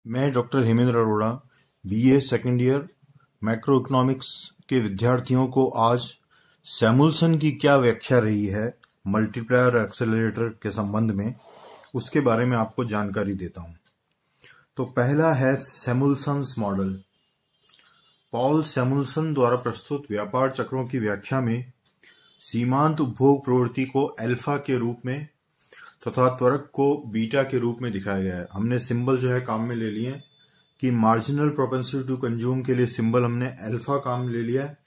मैं doctor Hemendra Arora BA second year macro economics के विद्यार्थियों को आज सैमुअल्सन की क्या व्याख्या रही है मल्टीप्लायर और एक्सेलरेटर के संबंध में, उसके बारे में आपको जानकारी देता हूं। तो पहला है सैमुअल्सन्स मॉडल। पॉल सैमुअल्सन द्वारा प्रस्तुत व्यापार चक्रों की व्याख्या में सीमांत उपभोग प्रवृत्ति को अल्फा के रूप में तथा त्वरक को बीटा के रूप में दिखाया गया है। हमने सिंबल जो है काम में ले लिए कि मार्जिनल प्रोपेंसिटी टू कंज्यूम के लिए सिंबल हमने अल्फा काम ले लिया है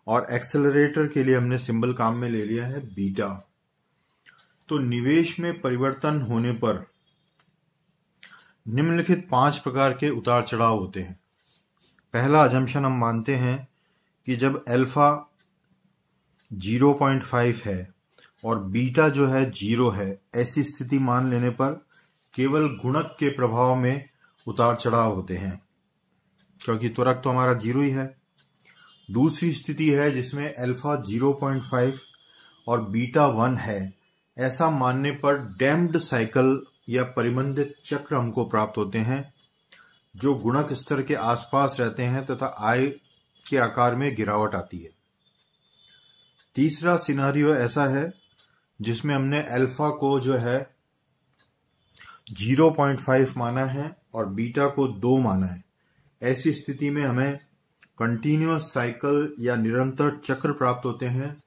और एक्सेलरेटर के लिए हमने सिंबल काम में ले लिया है बीटा। तो निवेश में परिवर्तन होने पर निम्नलिखित 5 प्रकार के उतार चढ़ाव होते हैं। पहला अजम्पशन हम मानते हैं कि जब अल्फा 0.5 है और बीटा जो है 0 है, ऐसी स्थिति मान लेने पर केवल गुणक के प्रभाव में उतार चढ़ाव होते हैं, क्योंकि त्वरक तो हमारा 0 ही है। दूसरी स्थिति है जिसमें अल्फा 0.5 और बीटा 1 है। ऐसा मानने पर डैम्प्ड साइकिल या परिबंधित चक्र हमको प्राप्त होते हैं जो गुणक स्तर के आसपास रहते हैं तथा आय के आकार में गिरावट आती है। तीसरा सिनारियो ऐसा है जिसमें हमने अल्फा को जो है 0.5 माना है और बीटा को 2 माना है। ऐसी स्थिति में हमें कंटिन्यूअस साइकिल या निरंतर चक्र प्राप्त होते हैं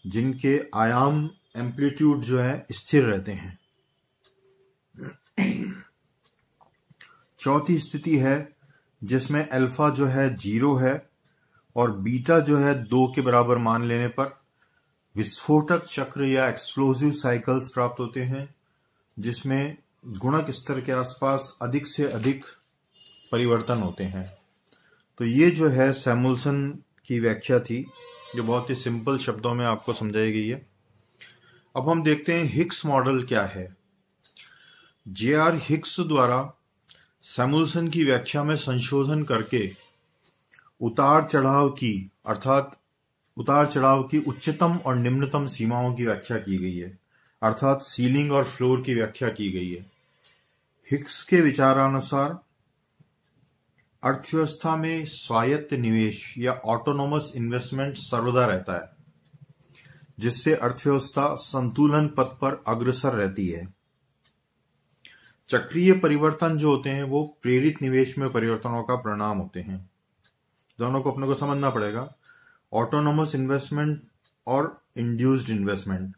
जिनके आयाम एम्पलीट्यूड जो है स्थिर रहते हैं। चौथी स्थिति है जिसमें अल्फा जो है 0 है और बीटा जो है 2 के बराबर मान लेने पर विस्फोटक चक्र या एक्सप्लोसिव साइकिल्स प्राप्त होते हैं जिसमें गुणक स्तर के आसपास अधिक से अधिक परिवर्तन होते हैं। तो ये जो है सैमुअल्सन की व्याख्या थी, जो बहुत ही सिंपल शब्दों में आपको समझाई गई है। अब हम देखते हैं हिक्स मॉडल क्या है। जे.आर. हिक्स द्वारा सैमुअल्सन की व्याख्या में संशोधन करके उतार चढ़ाव की उच्चतम और निम्नतम सीमाओं की व्याख्या की गई है, अर्थात सीलिंग और फ्लोर की व्याख्या की गई है। हिक्स के विचारानुसार अर्थव्यवस्था में स्वायत्त निवेश या ऑटोनोमस इन्वेस्टमेंट सर्वदा रहता है, जिससे अर्थव्यवस्था संतुलन पथ पर अग्रसर रहती है। चक्रीय परिवर्तन जो होते हैं वो प्रेरित निवेश में परिवर्तनों का परिणाम होते हैं। दोनों को अपने को समझना पड़ेगा, ऑटोनोमस इन्वेस्टमेंट और इंड्यूस्ड इन्वेस्टमेंट।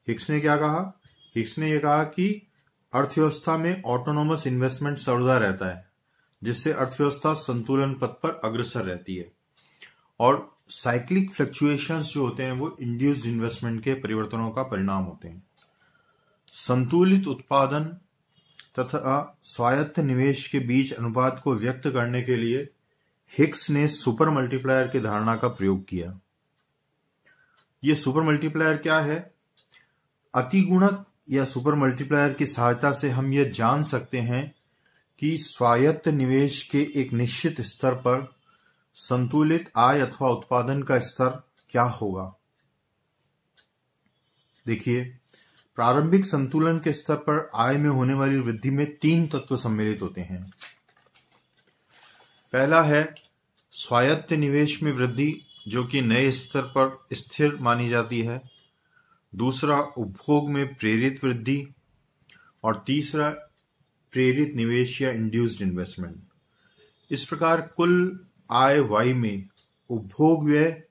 हिक्स ने क्या कहा? हिक्स ने यह कहा कि अर्थव्यवस्था में ऑटोनोमस इन्वेस्टमेंट सर्वदा रहता है, जिससे अर्थव्यवस्था संतुलन पथ पर अग्रसर रहती है, और साइक्लिक फ्लक्चुएशंस जो होते हैं वो इंड्यूस्ड इन्वेस्टमेंट के परिवर्तनों का परिणाम होते हैं। संतुलित उत्पादन तथा स्वायत्त निवेश के बीच अनुपात को व्यक्त करने के लिए हिक्स ने सुपर मल्टीप्लायर की धारणा का प्रयोग किया। यह सुपर मल्टीप्लायर क्या है? अतिगुणक या सुपर मल्टीप्लायर की सहायता से हम यह जान सकते हैं कि स्वायत्त निवेश के एक निश्चित स्तर पर संतुलित आय अथवा उत्पादन का स्तर क्या होगा। देखिए, प्रारंभिक संतुलन के स्तर पर आय में होने वाली वृद्धि में 3 तत्व सम्मिलित होते हैं। पहला है स्वायत्त निवेश में वृद्धि, जो कि नए स्तर पर स्थिर मानी जाती है। दूसरा, उपभोग में प्रेरित वृद्धि, और तीसरा, प्रेरित निवेश या इंड्यूस्ड इन्वेस्टमेंट। इस प्रकार कुल आय Y में उपभोग व्यय,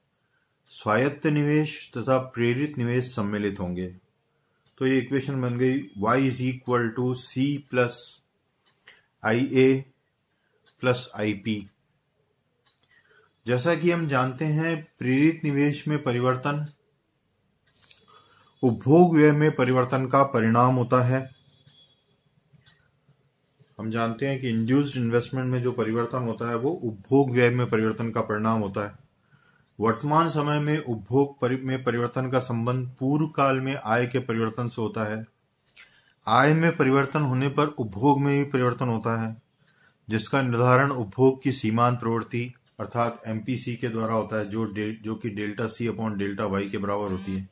स्वायत्त निवेश तथा प्रेरित निवेश सम्मिलित होंगे। तो ये इक्वेशन बन गई Y = C + IA + IP। जैसा कि हम जानते हैं, प्रेरित निवेश में परिवर्तन उपभोग व्यय में परिवर्तन का परिणाम होता है। हम जानते हैं कि इंड्यूस्ड इन्वेस्टमेंट में जो परिवर्तन होता है वो उपभोग व्यय में परिवर्तन का परिणाम होता है। वर्तमान समय में उपभोग में परिवर्तन का संबंध पूर्व काल में आय के परिवर्तन से होता है। आय में परिवर्तन होने पर उपभोग में भी परिवर्तन होता है, जिसका निर्धारण उपभोग की सीमांत प्रवृत्ति अर्थात एमपीसी के द्वारा होता है, जो कि delta C upon delta Y के बराबर होती है।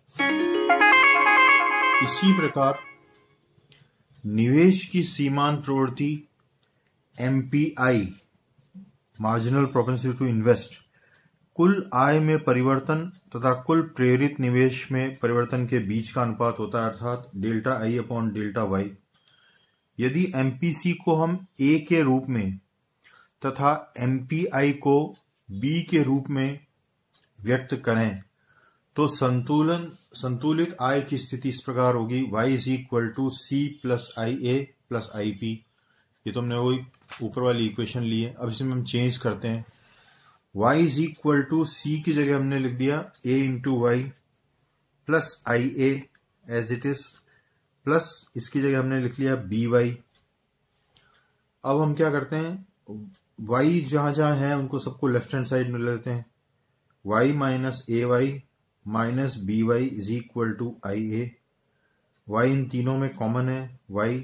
इसी प्रकार निवेश की सीमांत प्रवृत्ति MPI, marginal propensity to invest, कुल आय में परिवर्तन तथा कुल प्रेरित निवेश में परिवर्तन के बीच का अनुपात होता है, अर्थात delta I upon delta Y. यदि MPC को हम A के रूप में तथा MPI को B के रूप में व्यक्त करें तो संतुलित आय की स्थिति इस प्रकार होगी, y is equal to C plus IA plus IP। ये तो हमने वही ऊपर वाली इक्वेशन ली है, अब इसमें हम चेंज करते हैं। y is equal to C की जगह हमने लिख दिया A into Y plus IA as it is, plus इसकी जगह हमने लिख लिया BY। अब हम क्या करते हैं, y जहां जहां है उनको सबको लेफ्ट हैंड साइड में ले लेते हैं। y minus AY minus BY is equal to IA। y इन तीनों में कॉमन है, y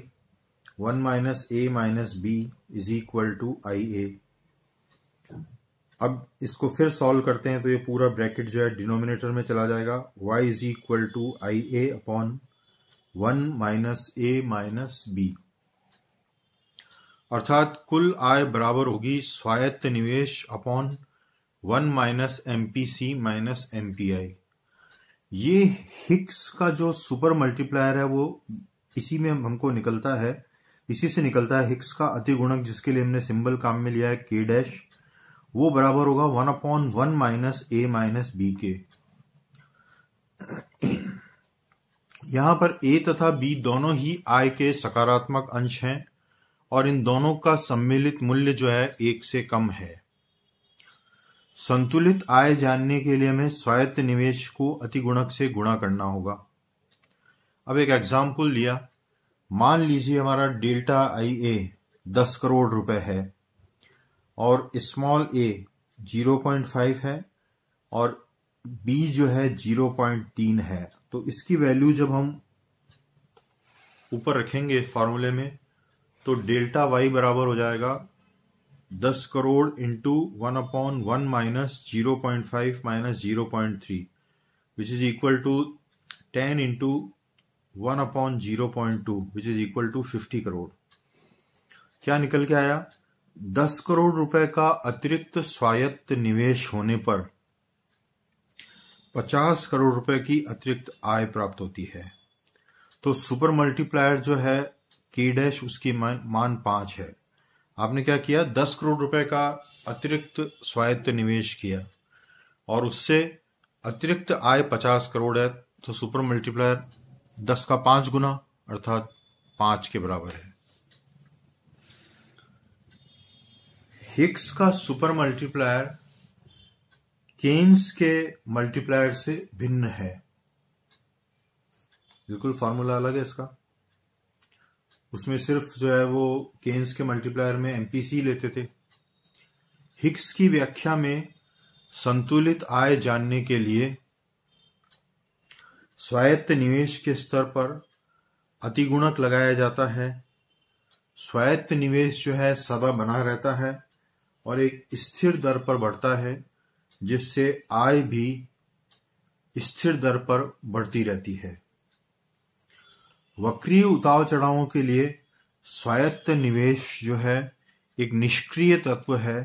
1 minus A minus B is equal to IA। अब इसको फिर सॉल्व करते हैं तो ये पूरा ब्रैकेट जो है डिनोमिनेटर में चला जाएगा, y is equal to IA upon 1 minus A minus B, अर्थात कुल आय बराबर होगी स्वायत्त निवेश upon 1 minus MPC minus MPI। ये हिक्स का जो सुपर मल्टीप्लायर है वो इसी में हमको निकलता है, इसी से निकलता है हिक्स का अतिगुणक, जिसके लिए हमने सिंबल काम में लिया है K डैश। वो बराबर होगा 1 upon 1 minus A minus B के। यहां पर A तथा B दोनों ही आय के सकारात्मक अंश हैं और इन दोनों का सम्मिलित मूल्य जो है 1 से कम है। संतुलित आय जानने के लिए हमें स्वायत्त निवेश को अतिगुणक से गुणा करना होगा। अब एक एग्जाम्पल लिया, मान लीजिए हमारा डेल्टा IA 10 करोड़ रुपए है और स्मॉल a 0.5 है और b जो है 0.3 है। तो इसकी वैल्यू जब हम ऊपर रखेंगे फॉर्मूले में तो डेल्टा y बराबर हो जाएगा 10 crore into 1 upon 1 minus 0.5 minus 0.3 which is equal to 10 into 1 upon 0.2 which is equal to 50 crore. क्या निकल के आया, 10 करोड़ रुपए का अतिरिक्त स्वायत्त निवेश होने पर 50 करोड़ रुपए की अतिरिक्त आय प्राप्त होती है। तो सुपर मल्टीप्लायर जो है K डैश उसकी मान 5 है। आपने क्या किया, 10 करोड़ रुपए का अतिरिक्त स्वायत्त निवेश किया और उससे अतिरिक्त आय 50 करोड़ है, तो सुपर मल्टीप्लायर 10 का 5 गुना अर्थात 5 के बराबर है। हिक्स का सुपर मल्टीप्लायर केन्स के मल्टीप्लायर से भिन्न है, बिल्कुल फॉर्मूला अलग है इसका। उसमें सिर्फ जो है वो केन्स के मल्टीप्लायर में MPC लेते थे। हिक्स की व्याख्या में संतुलित आय जानने के लिए स्वायत्त निवेश के स्तर पर अतिगुणक लगाया जाता है। स्वायत्त निवेश जो है सदा बना रहता है और एक स्थिर दर पर बढ़ता है, जिससे आय भी स्थिर दर पर बढ़ती रहती है। वक्रीय उतार चढ़ावों के लिए स्वायत्त निवेश जो है एक निष्क्रिय तत्व है।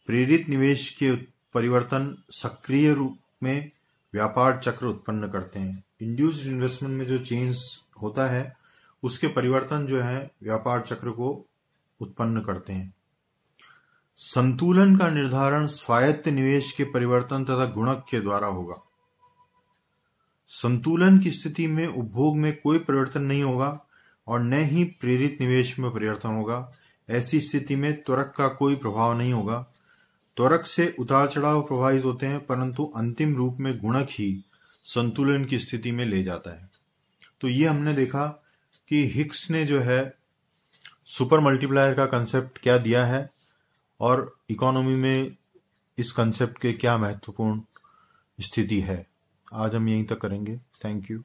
प्रेरित निवेश के परिवर्तन सक्रिय रूप में व्यापार चक्र उत्पन्न करते हैं। इंड्यूस्ड इन्वेस्टमेंट में जो चेंज होता है उसके परिवर्तन जो है व्यापार चक्र को उत्पन्न करते हैं। संतुलन का निर्धारण स्वायत्त निवेश के परिवर्तन तथा गुणक के द्वारा होगा। संतुलन की स्थिति में उपभोग में कोई परिवर्तन नहीं होगा और न ही प्रेरित निवेश में परिवर्तन होगा। ऐसी स्थिति में त्वरक का कोई प्रभाव नहीं होगा। त्वरक से उतार चढ़ाव प्रभावित होते हैं, परंतु अंतिम रूप में गुणक ही संतुलन की स्थिति में ले जाता है। तो ये हमने देखा कि हिक्स ने जो है सुपर मल्टीप्लायर का कंसेप्ट क्या दिया है और इकोनॉमी में इस कंसेप्ट के क्या महत्वपूर्ण स्थिति है। आज हम यहीं तक करेंगे। Thank you.